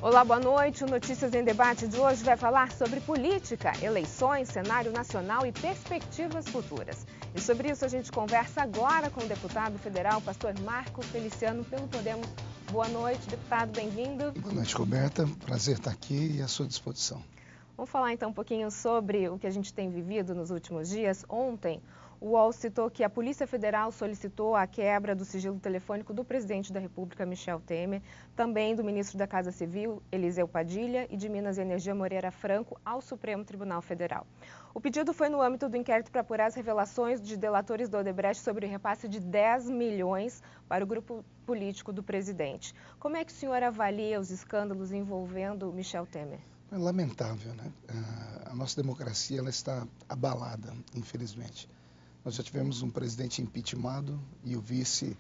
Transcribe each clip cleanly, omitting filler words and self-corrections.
Olá, boa noite. O Notícias em Debate de hoje vai falar sobre política, eleições, cenário nacional e perspectivas futuras. E sobre isso a gente conversa agora com o deputado federal, pastor Marco Feliciano, pelo Podemos. Boa noite, deputado, bem-vindo. Boa noite, Roberta. Prazer estar aqui e à sua disposição. Vamos falar então um pouquinho sobre o que a gente tem vivido nos últimos dias. Ontem, o UOL citou que a Polícia Federal solicitou a quebra do sigilo telefônico do presidente da República, Michel Temer, também do ministro da Casa Civil, Eliseu Padilha, e de Minas e Energia, Moreira Franco, ao Supremo Tribunal Federal. O pedido foi no âmbito do inquérito para apurar as revelações de delatores do Odebrecht sobre o repasse de 10 milhões para o grupo político do presidente. Como é que o senhor avalia os escândalos envolvendo Michel Temer? É lamentável, né? A nossa democracia ela está abalada, infelizmente. Nós já tivemos um presidente impeachmentado e o vice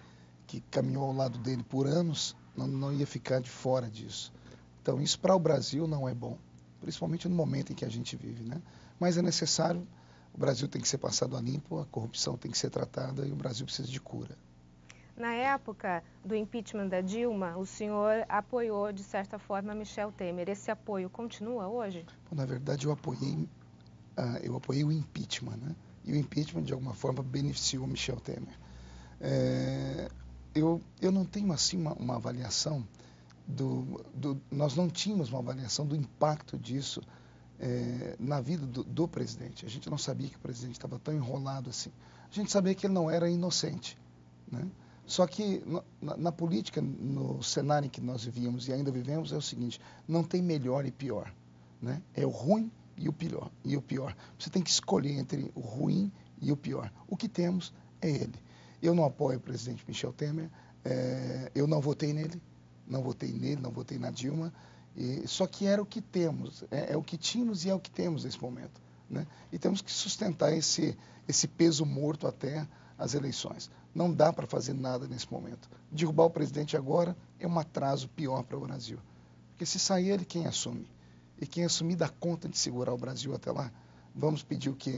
que caminhou ao lado dele por anos não ia ficar de fora disso. Então, isso para o Brasil não é bom, principalmente no momento em que a gente vive, né? Mas é necessário, o Brasil tem que ser passado a limpo, a corrupção tem que ser tratada e o Brasil precisa de cura. Na época do impeachment da Dilma, o senhor apoiou, de certa forma, Michel Temer. Esse apoio continua hoje? Bom, na verdade, eu apoiei o impeachment, né? E o impeachment, de alguma forma, beneficiou Michel Temer. Eu não tenho, assim, uma avaliação nós não tínhamos uma avaliação do impacto disso na vida do presidente. A gente não sabia que o presidente estava tão enrolado assim. A gente sabia que ele não era inocente, né? Só que na política, no cenário em que nós vivíamos e ainda vivemos, é o seguinte: não tem melhor e pior, né? É o ruim e o pior. Você tem que escolher entre o ruim e o pior. O que temos é ele. Eu não apoio o presidente Michel Temer, eu não votei nele, não votei na Dilma, só que era o que temos, é o que tínhamos e é o que temos nesse momento, né? E temos que sustentar esse peso morto até as eleições. Não dá para fazer nada nesse momento. Derrubar o presidente agora é um atraso pior para o Brasil. Porque se sair ele, quem assume? E quem assumir dá conta de segurar o Brasil até lá? Vamos pedir o quê?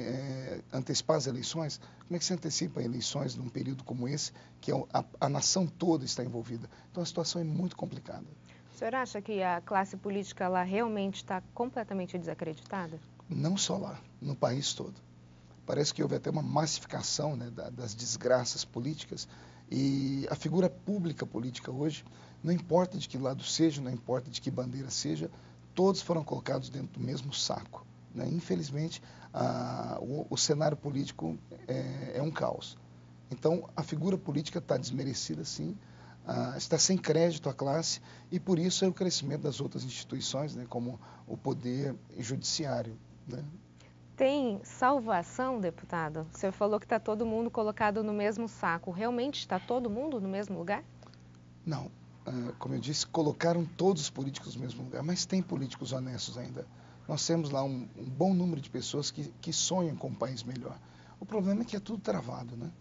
Antecipar as eleições? Como é que se antecipa eleições num período como esse, que a nação toda está envolvida? Então a situação é muito complicada. O senhor acha que a classe política ela realmente está completamente desacreditada? Não só lá, no país todo. Parece que houve até uma massificação, né, das desgraças políticas, e a figura pública política hoje, não importa de que lado seja, não importa de que bandeira seja, todos foram colocados dentro do mesmo saco, né? Infelizmente, o cenário político é um caos. Então, a figura política está desmerecida, sim, está sem crédito a classe, e por isso é o crescimento das outras instituições, né, como o poder judiciário, né? Tem salvação, deputado? O senhor falou que está todo mundo colocado no mesmo saco. Realmente está todo mundo no mesmo lugar? Não. Como eu disse, colocaram todos os políticos no mesmo lugar, mas tem políticos honestos ainda. Nós temos lá um bom número de pessoas que sonham com um país melhor. O problema é que é tudo travado, né?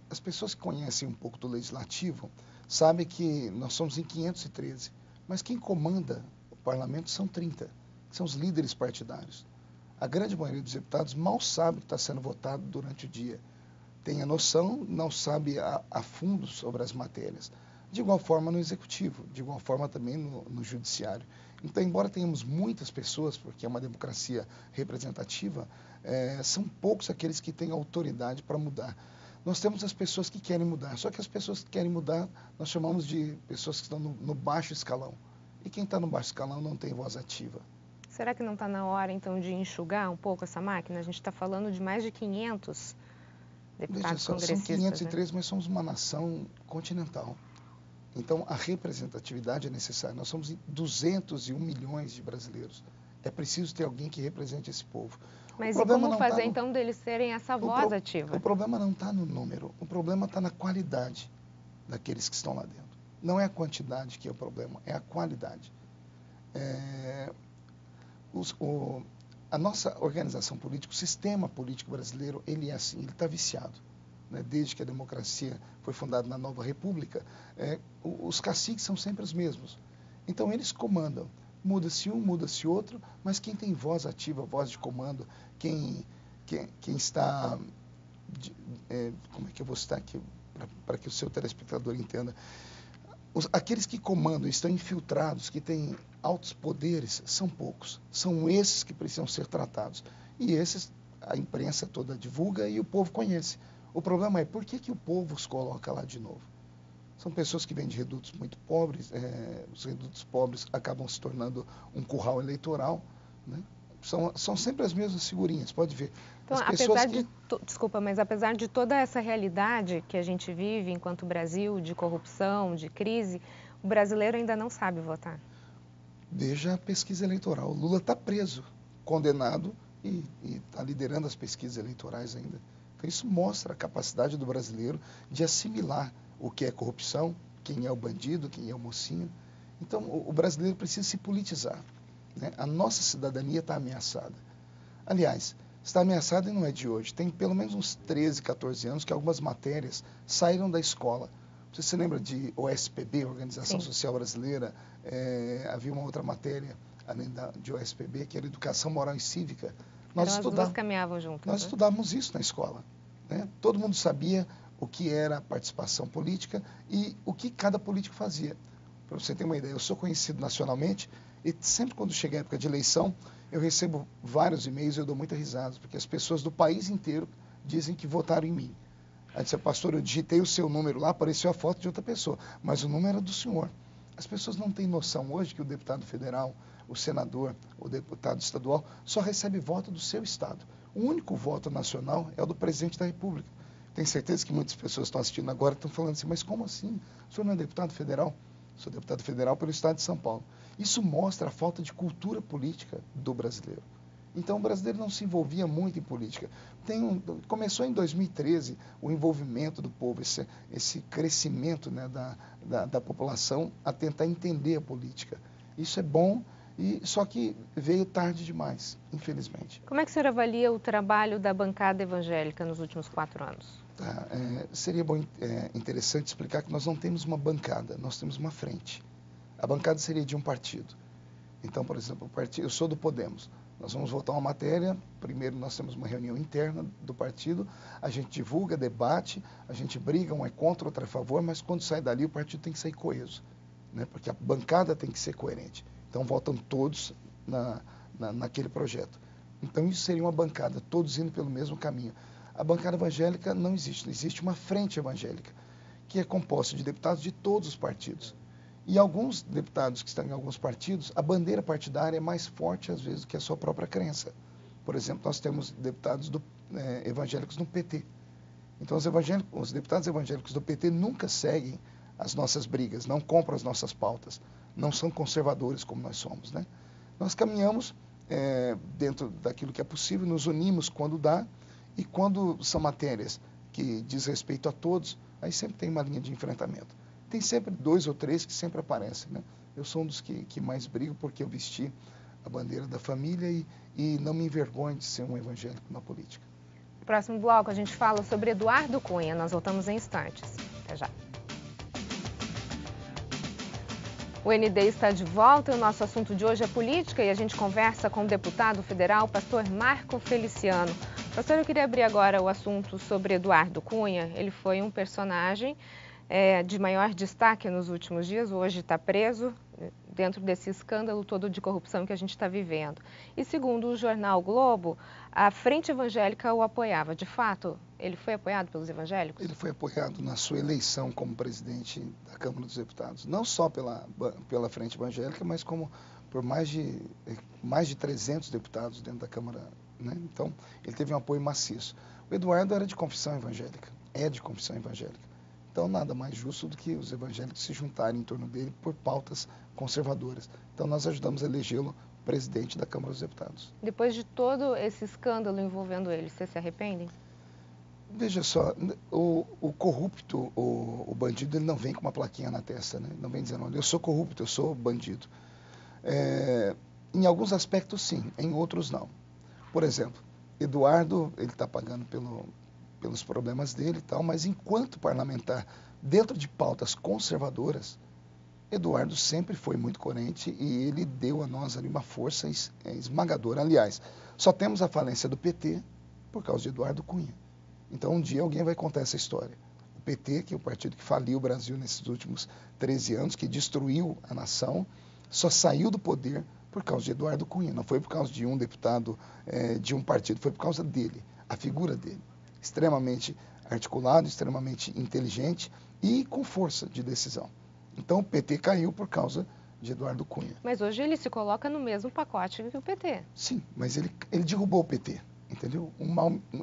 As pessoas que conhecem um pouco do legislativo sabem que nós somos em 513, mas quem comanda o parlamento são 30, que são os líderes partidários. A grande maioria dos deputados mal sabe o que está sendo votado durante o dia. Tem a noção, não sabe a fundo sobre as matérias. De igual forma no executivo, de igual forma também no judiciário. Então, embora tenhamos muitas pessoas, porque é uma democracia representativa, são poucos aqueles que têm autoridade para mudar. Nós temos as pessoas que querem mudar, só que as pessoas que querem mudar, nós chamamos de pessoas que estão no baixo escalão. E quem está no baixo escalão não tem voz ativa. Será que não está na hora, então, de enxugar um pouco essa máquina? A gente está falando de mais de 500 deputados congressistas. São 503, né? Mas somos uma nação continental. Então, a representatividade é necessária. Nós somos 201 milhões de brasileiros. É preciso ter alguém que represente esse povo. Mas e como fazer, então, deles serem essa voz ativa? O problema não está no número. O problema está na qualidade daqueles que estão lá dentro. Não é a quantidade que é o problema, é a qualidade. A nossa organização política, o sistema político brasileiro, ele é assim, ele está viciado, né? Desde que a democracia foi fundada na Nova República, os caciques são sempre os mesmos. Então, eles comandam. Muda-se um, muda-se outro, mas quem tem voz ativa, voz de comando, quem está... como é que eu vou citar aqui para que o seu telespectador entenda? Aqueles que comandam, estão infiltrados, que têm altos poderes, são poucos. São esses que precisam ser tratados. E esses a imprensa toda divulga e o povo conhece. O problema é por que o povo os coloca lá de novo? São pessoas que vêm de redutos muito pobres, os redutos pobres acabam se tornando um curral eleitoral, né? São sempre as mesmas figurinhas, pode ver. Então, desculpa, mas apesar de toda essa realidade que a gente vive enquanto Brasil, de corrupção, de crise, o brasileiro ainda não sabe votar. Veja a pesquisa eleitoral. O Lula está preso, condenado e está liderando as pesquisas eleitorais ainda. Então, isso mostra a capacidade do brasileiro de assimilar o que é corrupção, quem é o bandido, quem é o mocinho. Então, o brasileiro precisa se politizar, né? A nossa cidadania está ameaçada. Aliás, está ameaçada e não é de hoje. Tem pelo menos uns 13, 14 anos que algumas matérias saíram da escola. Você se lembra de OSPB, Organização Social Brasileira? Havia uma outra matéria, além de OSPB, que era Educação Moral e Cívica. As duas caminhavam juntas. Nós estudávamos isso na escola, né? Todo mundo sabia o que era a participação política e o que cada político fazia. Para você ter uma ideia, eu sou conhecido nacionalmente e sempre quando chega a época de eleição, eu recebo vários e-mails e eu dou muita risada, porque as pessoas do país inteiro dizem que votaram em mim. Aí disse, pastor, eu digitei o seu número lá, apareceu a foto de outra pessoa, mas o número era do senhor. As pessoas não têm noção hoje que o deputado federal, o senador, o deputado estadual, só recebe voto do seu estado. O único voto nacional é o do presidente da República. Tenho certeza que muitas pessoas estão assistindo agora e estão falando assim, mas como assim? O senhor não é deputado federal? Sou deputado federal pelo estado de São Paulo. Isso mostra a falta de cultura política do brasileiro. Então, o brasileiro não se envolvia muito em política. Começou em 2013 o envolvimento do povo, esse crescimento, né, da população a tentar entender a política. Isso é bom, só que veio tarde demais, infelizmente. Como é que o senhor avalia o trabalho da bancada evangélica nos últimos 4 anos? Seria bom, interessante explicar que nós não temos uma bancada, nós temos uma frente. A bancada seria de um partido. Então, por exemplo, eu sou do Podemos. Nós vamos votar uma matéria, primeiro nós temos uma reunião interna do partido, a gente divulga, debate, a gente briga, um é contra, outro é a favor, mas quando sai dali o partido tem que sair coeso, né? Porque a bancada tem que ser coerente. Então votam todos naquele projeto. Então isso seria uma bancada, todos indo pelo mesmo caminho. A bancada evangélica não existe uma frente evangélica, que é composta de deputados de todos os partidos. E alguns deputados que estão em alguns partidos, a bandeira partidária é mais forte, às vezes, do que a sua própria crença. Por exemplo, nós temos deputados evangélicos no PT. Então, os deputados evangélicos do PT nunca seguem as nossas brigas, não compram as nossas pautas, não são conservadores como nós somos, né? Nós caminhamos dentro daquilo que é possível, nos unimos quando dá, e quando são matérias que diz respeito a todos, aí sempre tem uma linha de enfrentamento. Tem sempre 2 ou 3 que sempre aparecem, né? Eu sou um dos que mais brigo porque eu vesti a bandeira da família e não me envergonho de ser um evangélico na política. No próximo bloco a gente fala sobre Eduardo Cunha. Nós voltamos em instantes. Até já. O ND está de volta e o nosso assunto de hoje é política e a gente conversa com o deputado federal, pastor Marco Feliciano. Pastor, eu queria abrir agora o assunto sobre Eduardo Cunha. Ele foi um personagem de maior destaque nos últimos dias, hoje está preso dentro desse escândalo todo de corrupção que a gente está vivendo. E segundo o jornal Globo, a Frente Evangélica o apoiava. De fato, ele foi apoiado pelos evangélicos? Ele foi apoiado na sua eleição como presidente da Câmara dos Deputados, não só pela Frente Evangélica, mas como por mais de 300 deputados dentro da Câmara, né? Então, ele teve um apoio maciço. O Eduardo era de confissão evangélica, é de confissão evangélica. Então, nada mais justo do que os evangélicos se juntarem em torno dele por pautas conservadoras. Então, nós ajudamos a elegê-lo presidente da Câmara dos Deputados. Depois de todo esse escândalo envolvendo ele, vocês se arrependem? Veja só, o corrupto, o bandido, ele não vem com uma plaquinha na testa, né? Não vem dizendo, olha, eu sou corrupto, eu sou bandido. Em alguns aspectos, sim, em outros, não. Por exemplo, Eduardo, ele está pagando pelos problemas dele e tal, mas enquanto parlamentar, dentro de pautas conservadoras, Eduardo sempre foi muito coerente e ele deu a nós ali uma força esmagadora. Aliás, só temos a falência do PT por causa de Eduardo Cunha. Então, um dia alguém vai contar essa história. O PT, que é o partido que faliu o Brasil nesses últimos 13 anos, que destruiu a nação, só saiu do poder por causa de Eduardo Cunha. Não foi por causa de um deputado de um partido, foi por causa dele, a figura dele. Extremamente articulado, extremamente inteligente e com força de decisão. Então o PT caiu por causa de Eduardo Cunha. Mas hoje ele se coloca no mesmo pacote que o PT. Sim, mas ele derrubou o PT, entendeu?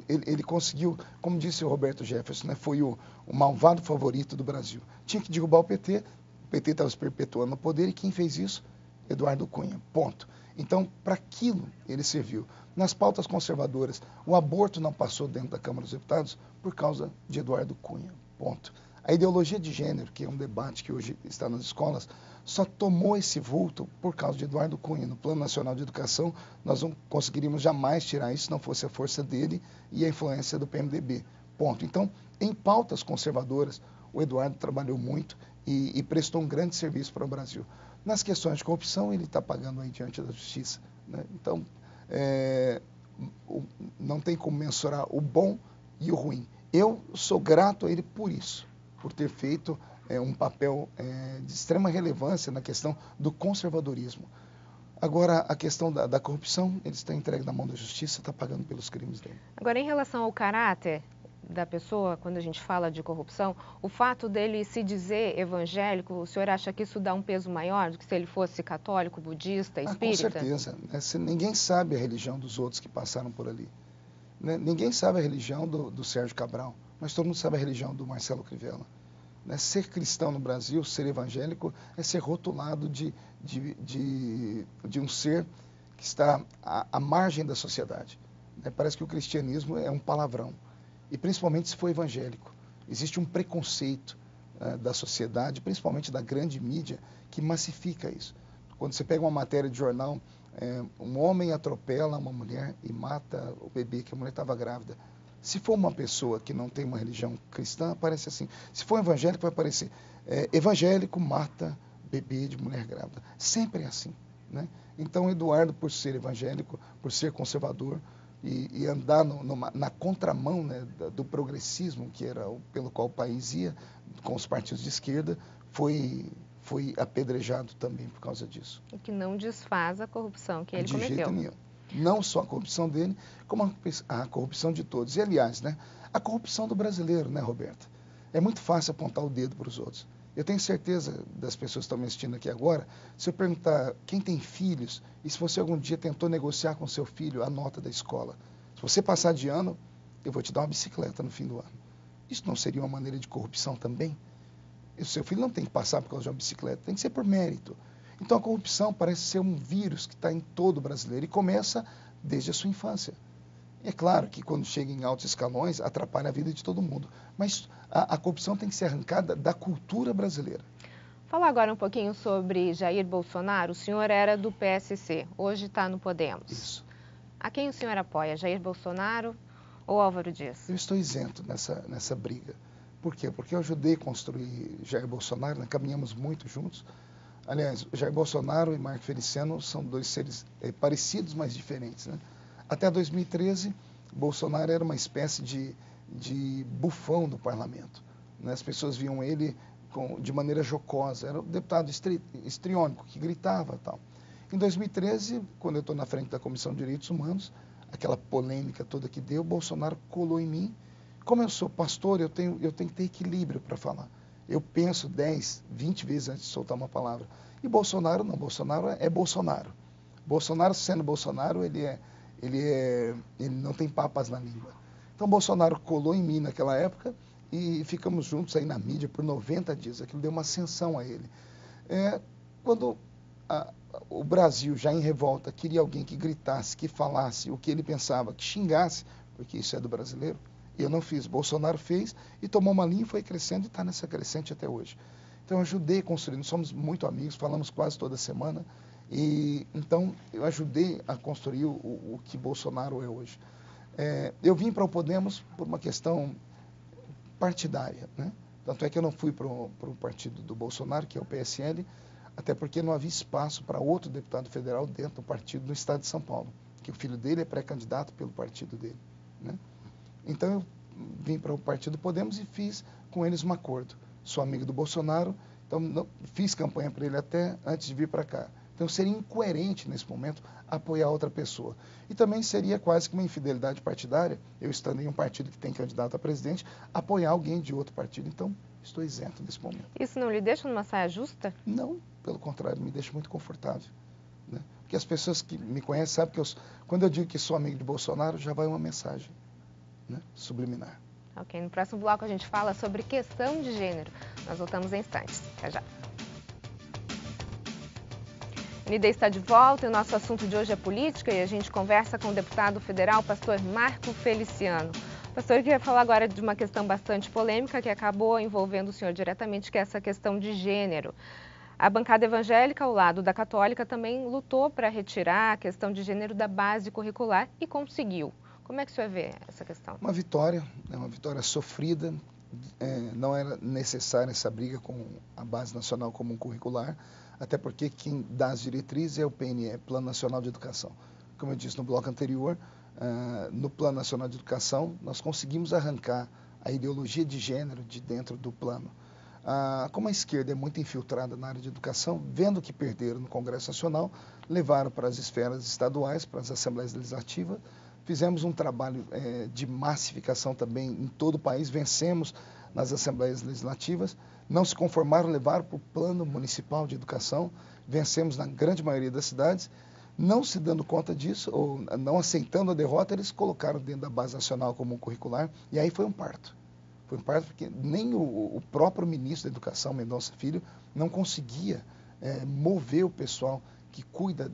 Ele conseguiu, como disse o Roberto Jefferson, né, foi o malvado favorito do Brasil. Tinha que derrubar o PT estava se perpetuando no poder e quem fez isso? Eduardo Cunha, ponto. Então, para aquilo ele serviu. Nas pautas conservadoras, o aborto não passou dentro da Câmara dos Deputados por causa de Eduardo Cunha, ponto. A ideologia de gênero, que é um debate que hoje está nas escolas, só tomou esse vulto por causa de Eduardo Cunha. No Plano Nacional de Educação, nós não conseguiríamos jamais tirar isso se não fosse a força dele e a influência do PMDB, ponto. Então, em pautas conservadoras, o Eduardo trabalhou muito e prestou um grande serviço para o Brasil. Nas questões de corrupção, ele está pagando aí diante da justiça, né? Então, não tem como mensurar o bom e o ruim. Eu sou grato a ele por isso, por ter feito um papel de extrema relevância na questão do conservadorismo. Agora, a questão da corrupção, ele está entregue na mão da justiça, está pagando pelos crimes dele. Agora, em relação ao caráter da pessoa, quando a gente fala de corrupção, o fato dele se dizer evangélico, o senhor acha que isso dá um peso maior do que se ele fosse católico, budista, espírita? Com certeza. Ninguém sabe a religião dos outros que passaram por ali. Né? Ninguém sabe a religião do Sérgio Cabral, mas todo mundo sabe a religião do Marcelo Crivella. Né? Ser cristão no Brasil, ser evangélico, é ser rotulado de um ser que está à margem da sociedade. Né? Parece que o cristianismo é um palavrão. E principalmente se for evangélico. Existe um preconceito da sociedade, principalmente da grande mídia, que massifica isso. Quando você pega uma matéria de jornal, um homem atropela uma mulher e mata o bebê, que a mulher estava grávida. Se for uma pessoa que não tem uma religião cristã, aparece assim. Se for evangélico, vai aparecer evangélico mata bebê de mulher grávida. Sempre é assim. Né? Então, Eduardo, por ser evangélico, por ser conservador, e andar na contramão, né, do progressismo, que era pelo qual o país ia, com os partidos de esquerda, foi apedrejado também por causa disso. E que não desfaz a corrupção que ele cometeu. De jeito nenhum. Não só a corrupção dele, como a corrupção de todos. E, aliás, né, a corrupção do brasileiro, né, Roberto? É muito fácil apontar o dedo para os outros. Eu tenho certeza das pessoas que estão me assistindo aqui agora, se eu perguntar quem tem filhos e se você algum dia tentou negociar com seu filho a nota da escola, se você passar de ano, eu vou te dar uma bicicleta no fim do ano. Isso não seria uma maneira de corrupção também? O seu filho não tem que passar por causa de uma bicicleta, tem que ser por mérito. Então a corrupção parece ser um vírus que está em todo brasileiro e começa desde a sua infância. É claro que quando chega em altos escalões, atrapalha a vida de todo mundo. Mas a corrupção tem que ser arrancada da cultura brasileira. Falar agora um pouquinho sobre Jair Bolsonaro. O senhor era do PSC, hoje está no Podemos. Isso. A quem o senhor apoia, Jair Bolsonaro ou Álvaro Dias? Eu estou isento nessa briga. Por quê? Porque eu ajudei a construir Jair Bolsonaro, né? Caminhamos muito juntos. Aliás, Jair Bolsonaro e Marco Feliciano são dois seres parecidos, mas diferentes, né? Até 2013, Bolsonaro era uma espécie de bufão do parlamento. Né? As pessoas viam ele de maneira jocosa. Era um deputado histriônico, que gritava e tal. Em 2013, quando eu estou na frente da Comissão de Direitos Humanos, aquela polêmica toda que deu, Bolsonaro colou em mim. Como eu sou pastor, eu tenho que ter equilíbrio para falar. Eu penso 10, 20 vezes antes de soltar uma palavra. E Bolsonaro não. Bolsonaro é Bolsonaro. Bolsonaro, sendo Bolsonaro, ele não tem papas na língua. Então, Bolsonaro colou em mim naquela época e ficamos juntos aí na mídia por 90 dias. Aquilo deu uma ascensão a ele. Quando o Brasil, já em revolta, queria alguém que gritasse, que falasse o que ele pensava, que xingasse, porque isso é do brasileiro, eu não fiz. Bolsonaro fez e tomou uma linha e foi crescendo e está nessa crescente até hoje. Então, eu ajudei a construir. Nós somos muito amigos, falamos quase toda semana. E então eu ajudei a construir o que Bolsonaro é hoje. Eu vim para o Podemos por uma questão partidária, né? Tanto é que eu não fui para o partido do Bolsonaro, que é o PSL, até porque não havia espaço para outro deputado federal dentro do partido no estado de São Paulo, que o filho dele é pré-candidato pelo partido dele, né? Então eu vim para o partido Podemos e fiz com eles um acordo. Sou amigo do Bolsonaro, então fiz campanha para ele até antes de vir para cá. Então seria incoerente nesse momento apoiar outra pessoa. E também seria quase que uma infidelidade partidária, eu estando em um partido que tem candidato a presidente, apoiar alguém de outro partido. Então estou isento nesse momento. Isso não lhe deixa numa saia justa? Não, pelo contrário, me deixa muito confortável. Né? Porque as pessoas que me conhecem sabem que quando eu digo que sou amigo de Bolsonaro, já vai uma mensagem, né, subliminar. Ok, no próximo bloco a gente fala sobre questão de gênero. Nós voltamos em instantes. Até já. ND está de volta e o nosso assunto de hoje é política e a gente conversa com o deputado federal, pastor Marco Feliciano. Pastor, eu queria falar agora de uma questão bastante polêmica que acabou envolvendo o senhor diretamente, que é essa questão de gênero. A bancada evangélica, ao lado da católica, também lutou para retirar a questão de gênero da base curricular e conseguiu. Como é que o senhor vê essa questão? Uma vitória sofrida. Não era necessária essa briga com a Base Nacional Comum Curricular, até porque quem dá as diretrizes é o PNE, Plano Nacional de Educação. Como eu disse no bloco anterior, no Plano Nacional de Educação, nós conseguimos arrancar a ideologia de gênero de dentro do plano. Como a esquerda é muito infiltrada na área de educação, vendo que perderam no Congresso Nacional, levaram para as esferas estaduais, para as Assembleias Legislativas. Fizemos um trabalho de massificação também em todo o país, vencemos nas Assembleias Legislativas, não se conformaram, levaram para o Plano Municipal de Educação, vencemos na grande maioria das cidades, não se dando conta disso, ou não aceitando a derrota, eles colocaram dentro da Base Nacional Comum Curricular, e aí foi um parto. Foi um parto porque nem o próprio ministro da Educação, Mendonça Filho, não conseguia mover o pessoal que cuida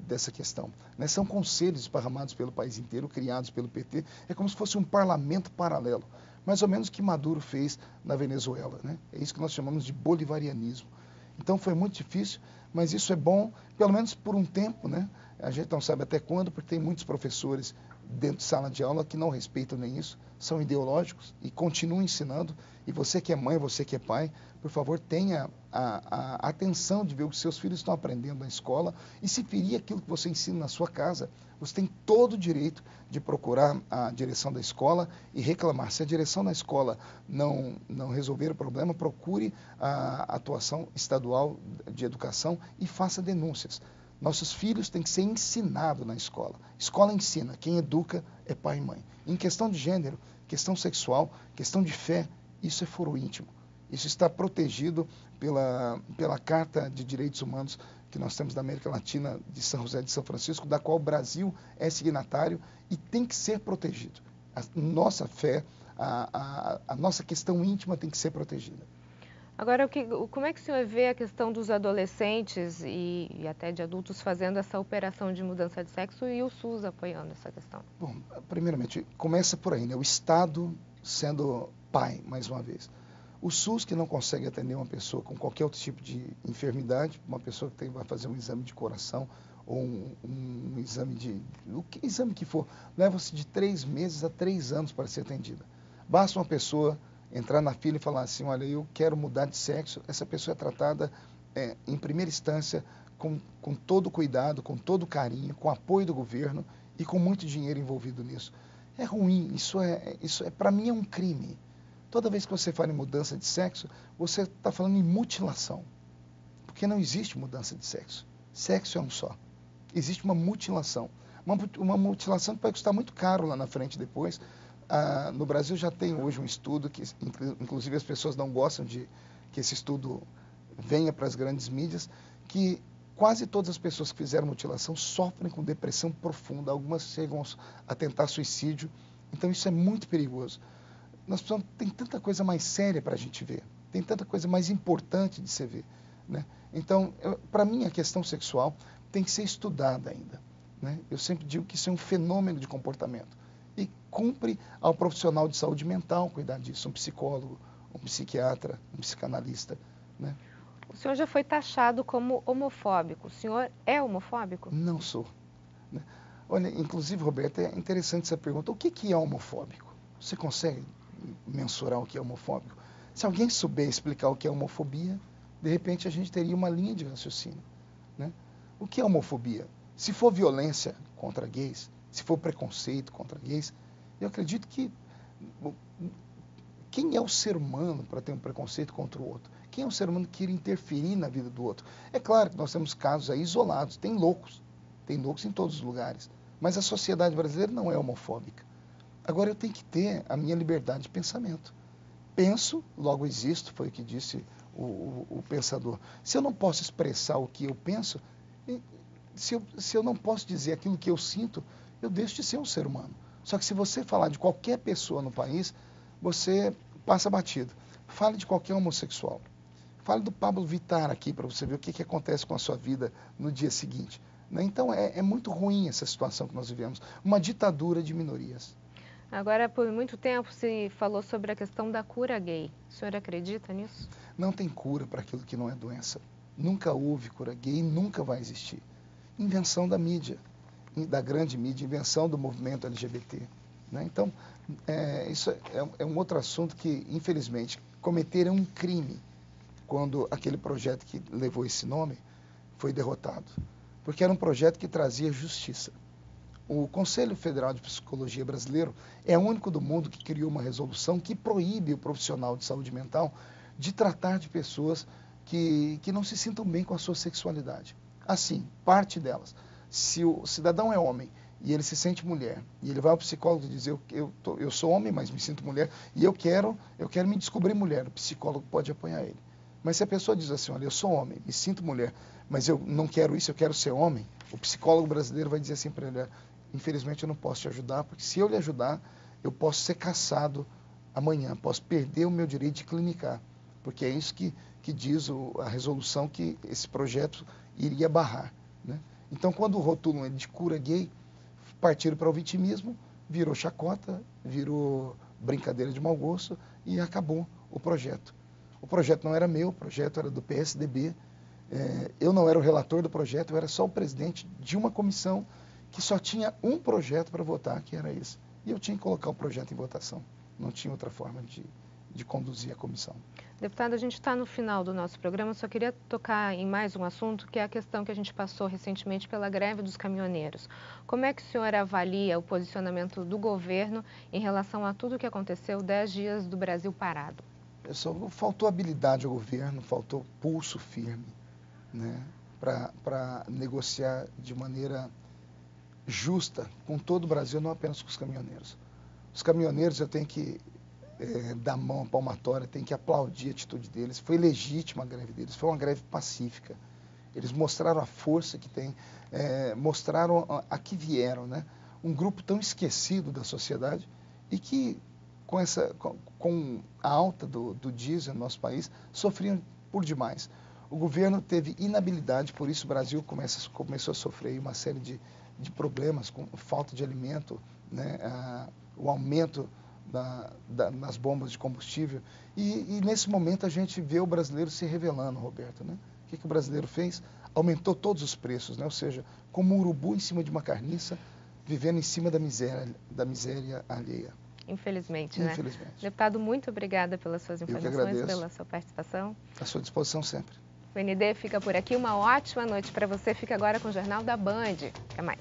dessa questão. Né? São conselhos esparramados pelo país inteiro, criados pelo PT, é como se fosse um parlamento paralelo, mais ou menos o que Maduro fez na Venezuela. Né? É isso que nós chamamos de bolivarianismo. Então foi muito difícil, mas isso é bom, pelo menos por um tempo, né? A gente não sabe até quando, porque tem muitos professores dentro de sala de aula que não respeitam nem isso, são ideológicos e continuam ensinando. E você que é mãe, você que é pai, por favor, tenha a atenção de ver o que seus filhos estão aprendendo na escola e se ferir aquilo que você ensina na sua casa, você tem todo o direito de procurar a direção da escola e reclamar. Se a direção da escola não resolver o problema, procure a atuação estadual de educação e faça denúncias. Nossos filhos têm que ser ensinados na escola. Escola ensina, quem educa é pai e mãe. Em questão de gênero, questão sexual, questão de fé, isso é foro íntimo. Isso está protegido pela Carta de Direitos Humanos que nós temos da América Latina, de São José de São Francisco, da qual o Brasil é signatário e tem que ser protegido. A nossa fé, a nossa questão íntima tem que ser protegida. Agora, como é que o senhor vê a questão dos adolescentes e até de adultos fazendo essa operação de mudança de sexo e o SUS apoiando essa questão? Bom, primeiramente, começa por aí, né? O Estado sendo pai, mais uma vez. O SUS que não consegue atender uma pessoa com qualquer outro tipo de enfermidade, uma pessoa que vai fazer um exame de coração ou um exame exame que for, leva-se de 3 meses a 3 anos para ser atendida. Basta uma pessoa entrar na fila e falar assim, olha, eu quero mudar de sexo, essa pessoa é tratada em primeira instância com todo cuidado, com todo carinho, com apoio do governo e com muito dinheiro envolvido nisso. É ruim, isso para mim é um crime. Toda vez que você fala em mudança de sexo, você está falando em mutilação, porque não existe mudança de sexo. Sexo é um só. Existe uma mutilação. Uma mutilação que vai custar muito caro lá na frente depois. No Brasil já tem hoje um estudo que, inclusive, as pessoas não gostam de que esse estudo venha para as grandes mídias, que quase todas as pessoas que fizeram mutilação sofrem com depressão profunda, algumas chegam a tentar suicídio, então isso é muito perigoso. Tem tanta coisa mais séria para a gente ver, tem tanta coisa mais importante de se ver. Né? Então, para mim, a questão sexual tem que ser estudada ainda. Né? Eu sempre digo que isso é um fenômeno de comportamento. E cumpre ao profissional de saúde mental cuidar disso, um psicólogo, um psiquiatra, um psicanalista. Né? O senhor já foi taxado como homofóbico. O senhor é homofóbico? Não sou. Né? Olha, inclusive, Roberto, é interessante essa pergunta. O que é homofóbico? Você consegue mensurar o que é homofóbico? Se alguém souber explicar o que é homofobia, de repente a gente teria uma linha de raciocínio. Né? O que é homofobia? Se for violência contra gays, se for preconceito contra gays, eu acredito que Quem é o ser humano para ter um preconceito contra o outro? Quem é o ser humano que queira interferir na vida do outro? É claro que nós temos casos aí isolados, tem loucos em todos os lugares, mas a sociedade brasileira não é homofóbica. Agora eu tenho que ter a minha liberdade de pensamento. Penso, logo existo, foi o que disse o pensador. Se eu não posso expressar o que eu penso, se eu não posso dizer aquilo que eu sinto, eu deixo de ser um ser humano. Só que se você falar de qualquer pessoa no país, você passa batido. Fale de qualquer homossexual. Fale do Pablo Vittar aqui, para você ver o que acontece com a sua vida no dia seguinte. Então, é muito ruim essa situação que nós vivemos. Uma ditadura de minorias. Agora, por muito tempo se falou sobre a questão da cura gay. O senhor acredita nisso? Não tem cura para aquilo que não é doença. Nunca houve cura gay e nunca vai existir. Invenção da mídia, da grande mídia, invenção do movimento LGBT. Então, isso é um outro assunto que, infelizmente, cometeram um crime quando aquele projeto que levou esse nome foi derrotado. Porque era um projeto que trazia justiça. O Conselho Federal de Psicologia Brasileiro é o único do mundo que criou uma resolução que proíbe o profissional de saúde mental de tratar de pessoas que não se sintam bem com a sua sexualidade. Assim, parte delas. Se o cidadão é homem e ele se sente mulher, e ele vai ao psicólogo e diz, eu sou homem, mas me sinto mulher, e eu quero me descobrir mulher, o psicólogo pode apoiar ele. Mas se a pessoa diz assim, olha, eu sou homem, me sinto mulher, mas eu não quero isso, eu quero ser homem, o psicólogo brasileiro vai dizer assim para ele, infelizmente eu não posso te ajudar, porque se eu lhe ajudar, eu posso ser cassado amanhã, posso perder o meu direito de clinicar, porque é isso que diz a resolução que esse projeto iria barrar. Então, quando rotulam ele de cura gay, partiram para o vitimismo, virou chacota, virou brincadeira de mau gosto e acabou o projeto. O projeto não era meu, o projeto era do PSDB, eu não era o relator do projeto, eu era só o presidente de uma comissão que só tinha um projeto para votar, que era esse. E eu tinha que colocar o projeto em votação. Não tinha outra forma de conduzir a comissão. Deputado, a gente está no final do nosso programa, só queria tocar em mais um assunto, que é a questão que a gente passou recentemente pela greve dos caminhoneiros. Como é que o senhor avalia o posicionamento do governo em relação a tudo o que aconteceu 10 dias do Brasil parado? Pessoal, faltou habilidade ao governo, faltou pulso firme, para negociar de maneira justa com todo o Brasil, não apenas com os caminhoneiros. Os caminhoneiros, eu tenho que dar mão à palmatória, tenho que aplaudir a atitude deles. Foi legítima a greve deles, foi uma greve pacífica. Eles mostraram a força que tem, mostraram a que vieram, um grupo tão esquecido da sociedade e que, com a alta do diesel no nosso país, sofriam por demais. O governo teve inabilidade, por isso o Brasil começou a sofrer uma série de problemas, com falta de alimento, o aumento nas bombas de combustível. E nesse momento a gente vê o brasileiro se revelando, Roberto. O que o brasileiro fez? Aumentou todos os preços, ou seja, como um urubu em cima de uma carniça, vivendo em cima da miséria alheia. Infelizmente, Infelizmente. Deputado, muito obrigada pelas suas informações, pela sua participação. À sua disposição sempre. O ND fica por aqui. Uma ótima noite para você. Fica agora com o Jornal da Band. Até mais.